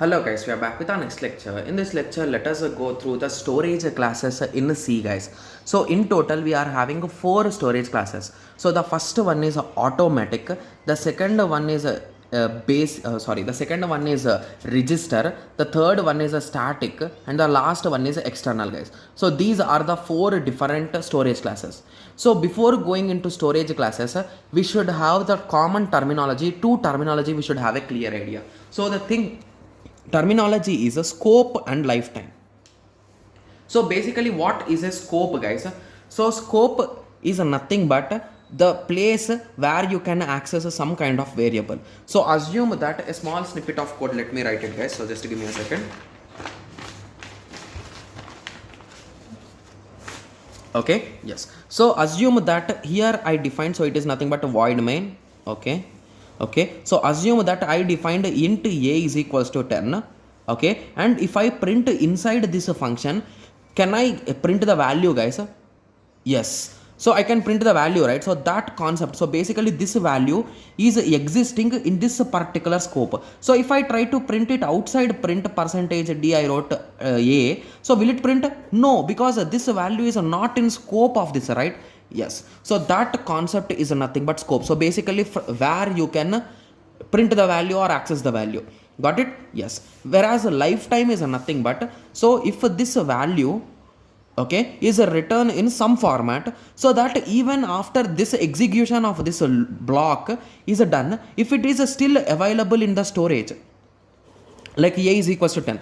Hello guys, we are back with our next lecture. In this lecture, let us go through the storage classes in C guys. So in total, we are having four storage classes. So the first one is automatic. The second one is the second one is register. The third one is static, and the last one is external guys. So these are the four different storage classes. So before going into storage classes, we should have the common terminology. Two terminology we should have a clear idea. So the thing terminology is a scope and lifetime. So basically what is a scope guys? So scope is nothing but the place where you can access some kind of variable. So assume that a small snippet of code, let me write it guys, so just give me a second. Okay, yes, so assume that here I define, so it is nothing but a void main. Okay, so assume that I defined int a is equals to 10. Okay, and if I print inside this function, can I print the value guys? Yes, so I can print the value, right? So that concept, so basically this value is existing in this particular scope. So if I try to print it outside print percentage d I wrote a, so will it print? No, because this value is not in scope of this, right? Yes, so that concept is nothing but scope. So basically where you can print the value or access the value. Got it? Yes, whereas lifetime is nothing but, so if this value, okay, is a return in some format, so that even after this execution of this block is done, if it is still available in the storage, like a is equals to 10,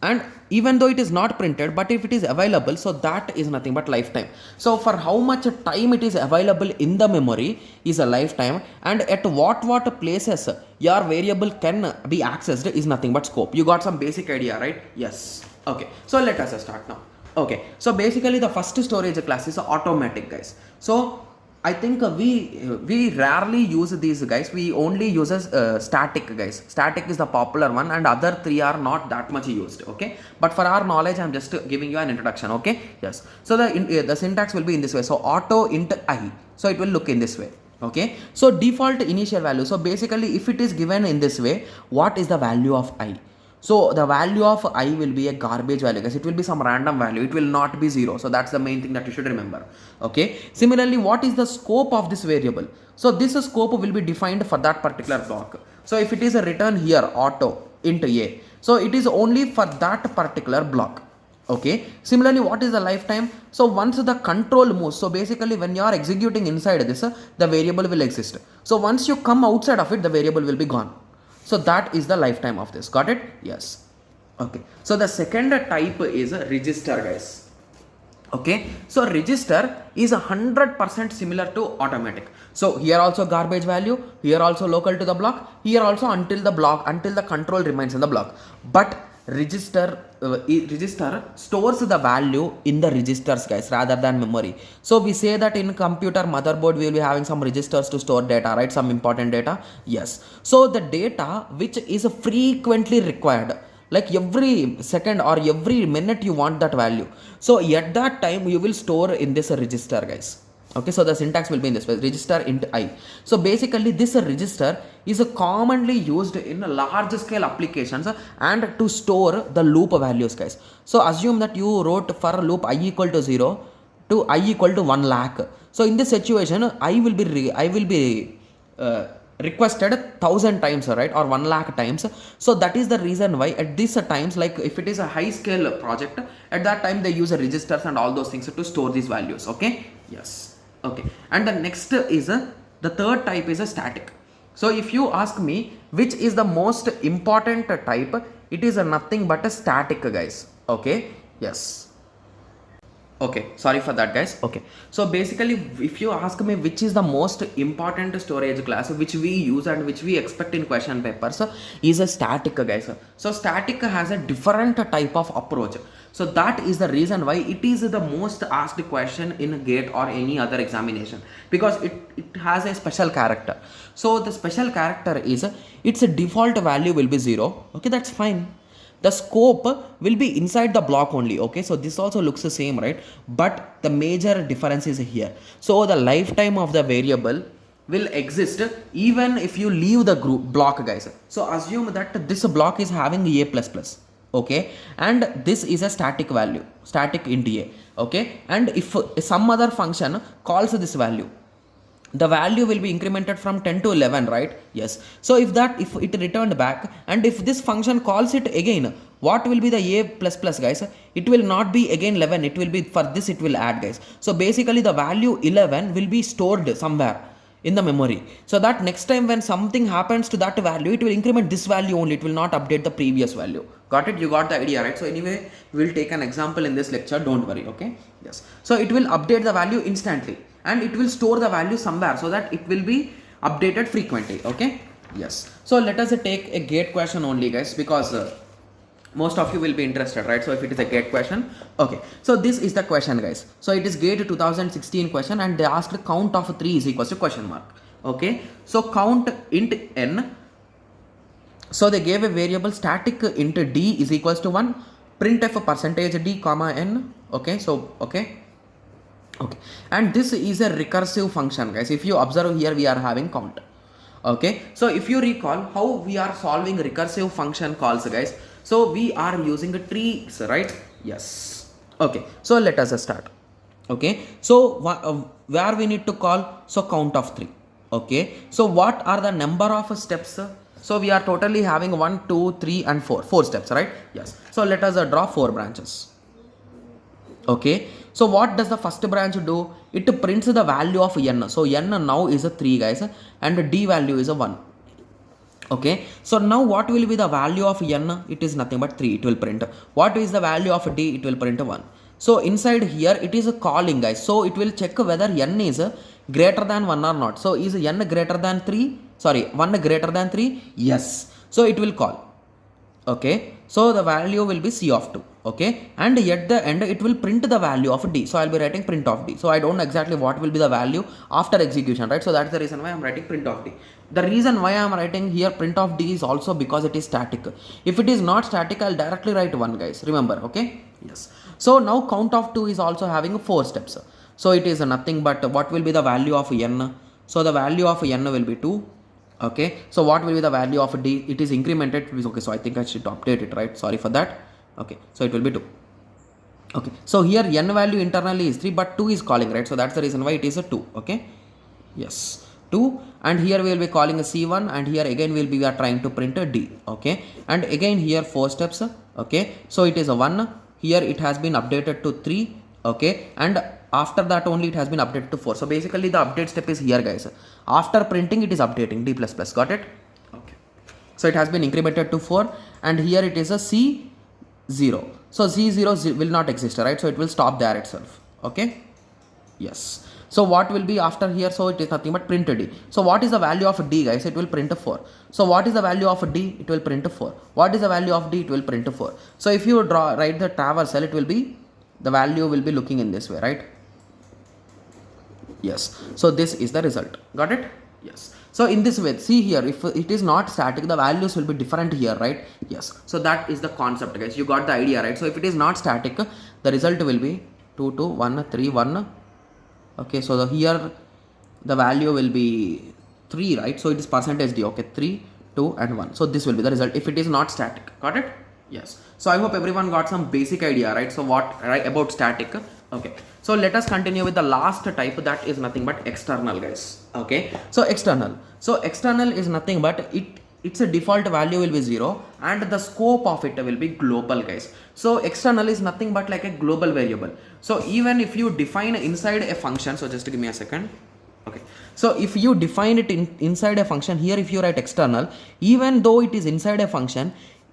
and even though it is not printed, but if it is available, so that is nothing but lifetime. So for how much time it is available in the memory is a lifetime, and at what places your variable can be accessed is nothing but scope. You got some basic idea, right? Yes. Okay, so let us start now. Okay, so basically the first storage class is automatic guys. So I think we rarely use these guys. We only use static guys. Static is the popular one, and other three are not that much used. Okay, but for our knowledge, I'm just giving you an introduction. Okay, yes. So the syntax will be in this way. So auto int I. So it will look in this way. Okay. So default initial value. So basically, if it is given in this way, what is the value of I? So the value of I will be a garbage value guys. It will be some random value. It will not be 0. So that's the main thing that you should remember. Okay. Similarly, what is the scope of this variable? So this scope will be defined for that particular block. So if it is a return here auto int a, so it is only for that particular block. Okay. Similarly, what is the lifetime? So once the control moves, so basically when you are executing inside this, the variable will exist. So once you come outside of it, the variable will be gone. So that is the lifetime of this. Got it? Yes. Okay. So the second type is a register guys. Okay. So register is 100% similar to automatic. So here also garbage value, here also local to the block, here also until the control remains in the block. But register stores the value in the registers guys rather than memory. So we say that in computer motherboard we will be having some registers to store data, right? Some important data. Yes, so the data which is frequently required, like every second or every minute you want that value, so at that time you will store in this register guys. Okay, so the syntax will be in this way, register int I. So basically this register is commonly used in large scale applications and to store the loop values guys. So assume that you wrote for loop I equal to 0 to I equal to 1 lakh. So in this situation I will be requested 1000 times, right, or 1 lakh times. So that is the reason why at these times, like if it is a high scale project, at that time they use registers and all those things to store these values. Okay, yes. Okay, and the next is the third type is a static. So if you ask me which is the most important type, it is nothing but a static guys. Okay, yes. Okay, sorry for that guys. Okay, so basically if you ask me which is the most important storage class which we use and which we expect in question papers, is a static guys. So static has a different type of approach. So that is the reason why it is the most asked question in GATE or any other examination, because it has a special character. So the special character is its default value will be 0. Okay, that's fine. The scope will be inside the block only. Okay, so this also looks the same, right? But the major difference is here. So the lifetime of the variable will exist even if you leave the group block, guys. So assume that this block is having a plus plus, okay, and this is a static value, static int a, okay, and if some other function calls this value, the value will be incremented from 10 to 11, right? Yes. So if it returned back, and if this function calls it again, what will be the a plus plus, guys? It will not be again 11, it will be, for this it will add, guys. So basically the value 11 will be stored somewhere in the memory, so that next time when something happens to that value, it will increment this value only, it will not update the previous value. Got it? You got the idea, right? So anyway, we will take an example in this lecture, don't worry, okay? Yes. So it will update the value instantly, and it will store the value somewhere so that it will be updated frequently, okay? Yes. So let us take a gate question only, guys, because most of you will be interested, right? So if it is a gate question, okay, so this is the question, guys. So it is gate 2016 question, and they asked count of 3 is equals to question mark, okay? So count int n, so they gave a variable static int d is equals to 1, printf percentage d comma n, okay? So okay, and this is a recursive function, guys. If you observe here, we are having count, okay? So if you recall how we are solving recursive function calls, guys, so we are using trees, right? Yes. Okay, so let us start, okay? So where we need to call, so count of 3, okay? So what are the number of steps? So we are totally having 1 2 3 and 4 steps, right? Yes. So let us draw 4 branches, okay? So what does the first branch do? It prints the value of n. So n now is a 3, guys, and d value is a 1, okay? So now what will be the value of n? It is nothing but 3, it will print. What is the value of d? It will print 1. So inside here it is a calling, guys. So it will check whether n is greater than 1 or not. So is n greater than 3? Sorry, 1 greater than 3? Yes. So it will call, okay? So the value will be c of 2, okay, and at the end it will print the value of d. So I'll be writing print of d. So I don't know exactly what will be the value after execution, right? So that's the reason why I'm writing print of d. The reason why I'm writing here print of d is also because it is static. If it is not static, I'll directly write 1, guys, remember, okay? Yes. So now count of 2 is also having 4 steps. So it is nothing but what will be the value of n? So the value of n will be 2, okay? So what will be the value of d? It is incremented, okay, so I think I should update it, right? Sorry for that. Okay, so it will be 2, okay? So here n value internally is 3, but 2 is calling, right? So that's the reason why it is a 2, okay? Yes, 2, and here we will be calling a c1, and here again we are trying to print a d, okay? And again here 4 steps, okay? So it is a 1, here it has been updated to 3, okay, and after that only it has been updated to 4. So basically the update step is here, guys. After printing it is updating d++, got it? Okay. So it has been incremented to 4, and here it is a c0. So c0 will not exist, right? So it will stop there itself, okay? Yes. So what will be after here? So it is nothing but print d. So what is the value of d, guys? It will print 4. So what is the value of d? It will print 4. What is the value of d? It will print 4. So if you write the traversal, it will be, the value will be looking in this way, right? Yes. So this is the result, got it? Yes. So in this way, see here, if it is not static, the values will be different here, right? Yes. So that is the concept, guys. You got the idea, right? So if it is not static, the result will be 2 2 1 3 1, okay? So here the value will be 3, right? So it is percentage d, okay? 3 2 and 1. So this will be the result if it is not static, got it? Yes. So I hope everyone got some basic idea, right? So what, right, about static, okay? So let us continue with the last type, that is nothing but external, guys, okay? So external is nothing but its a default value will be 0, and the scope of it will be global, guys. So external is nothing but like a global variable. So even if you define inside a function, so just give me a second, okay? So if you define it inside a function, here if you write external, even though it is inside a function,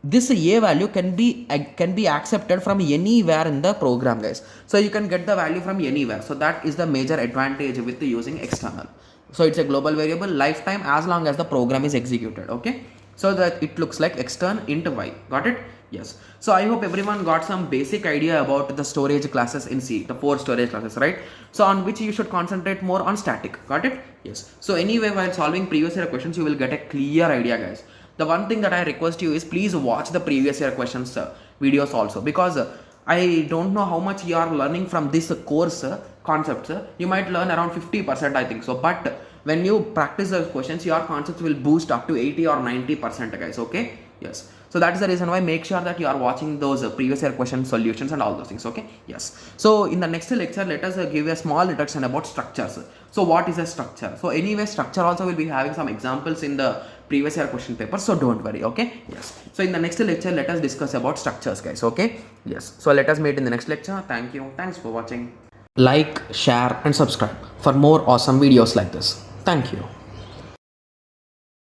this a value can be accepted from anywhere in the program, guys. So you can get the value from anywhere. So that is the major advantage with using external. So it's a global variable, lifetime, as long as the program is executed, okay? So that it looks like extern int y, got it? Yes. So I hope everyone got some basic idea about the storage classes in C, the 4 storage classes, right? So on which you should concentrate more on static, got it? Yes. So anyway, while solving previous year questions, you will get a clear idea, guys. The one thing that I request you is please watch the previous year questions videos also, because I don't know how much you are learning from this course concepts. You might learn around 50%, I think so, but when you practice those questions, your concepts will boost up to 80 or 90%, guys. Okay, yes. So that is the reason why make sure that you are watching those previous year question solutions and all those things. Okay, yes. So in the next lecture, let us give a small introduction about structures. So what is a structure? So anyway, structure also will be having some examples in the previous year question paper, so don't worry. Okay, yes. So in the next lecture, let us discuss about structures, guys. Okay, yes. So let us meet in the next lecture. Thank you. Thanks for watching. Like, share and subscribe for more awesome videos like this. Thank you.